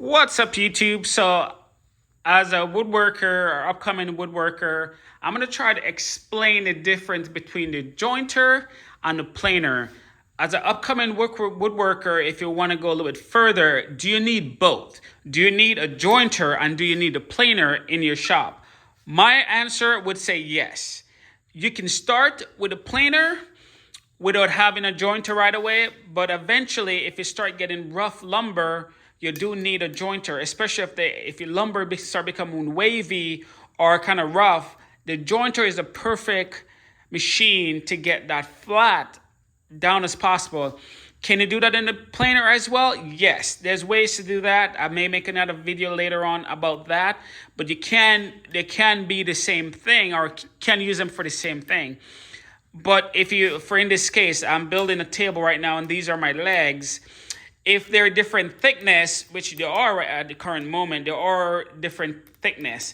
What's up, YouTube? So, as a woodworker or upcoming woodworker, I'm going to try to explain the difference between the jointer and the planer. As an upcoming woodworker, if you want to go a little bit further, do you need both? Do you need a jointer and do you need a planer in your shop? My answer would say yes. You can start with a planer without having a jointer right away, but eventually if you start getting rough lumber, you do need a jointer, especially if your lumber start becoming wavy or kind of rough. The jointer is a perfect machine to get that flat down as possible. Can you do that in the planer as well? Yes, there's ways to do that. I may make another video later on about that, but they can be the same thing or can use them for the same thing. But for in this case, I'm building a table right now and these are my legs. If they're different thickness, which they are at the current moment, there are different thickness.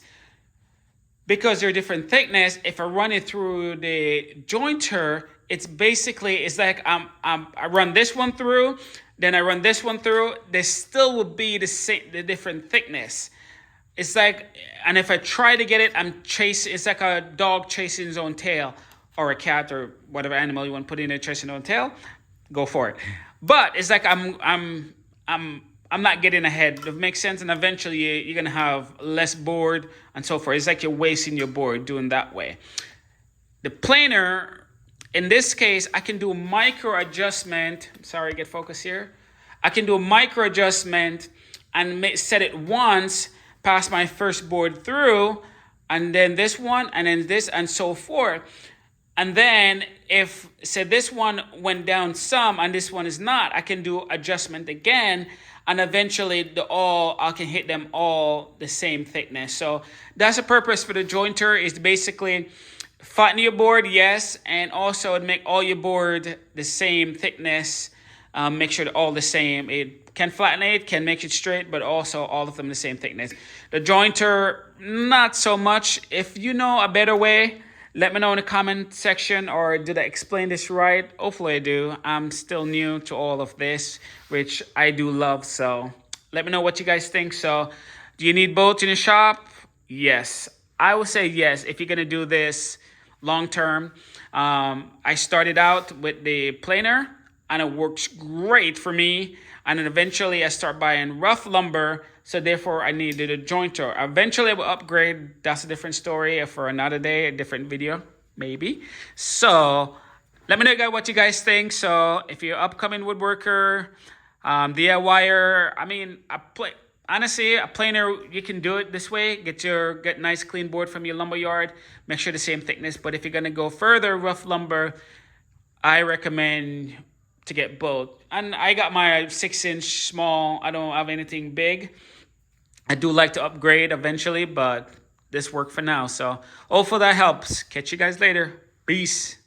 Because they're different thickness, if I run it through the jointer, it's like I run this one through, then I run this one through, they still will be the different thickness. It's like, and if I try to get it, it's like a dog chasing his own tail, or a cat or whatever animal you want to put in there chasing his own tail, go for it. But it's like I'm not getting ahead. It makes sense, and eventually you're gonna have less board and so forth. It's like you're wasting your board doing that way. The planer, in this case, I can do a micro adjustment. Sorry, get focus here. I can do a micro adjustment and set it once, pass my first board through, and then this one, and then this, and so forth. And then if, say, this one went down some and this one is not, I can do adjustment again, and eventually I can hit them all the same thickness. So that's the purpose for the jointer, is to basically flatten your board, yes, and also make all your board the same thickness. Make sure they're all the same. It can flatten it, can make it straight, but also all of them the same thickness. The jointer, not so much. If you know a better way, let me know in the comment section, or did I explain this right? Hopefully I do. I'm still new to all of this, which I do love. So let me know what you guys think. So do you need both in your shop? Yes. I would say yes if you're going to do this long term. I started out with the planer and it works great for me. And then eventually I start buying rough lumber. So therefore I needed a jointer. Eventually I will upgrade. That's a different story for another day, a different video, maybe. So let me know guys what you guys think. So if you're an upcoming woodworker, DIYer, honestly, a planer, you can do it this way. Get nice clean board from your lumber yard. Make sure the same thickness. But if you're gonna go further, rough lumber, I recommend to get both. And I got my 6-inch small. I don't have anything big. I do like to upgrade eventually, but this worked for now. So hopefully that helps. Catch you guys later. Peace.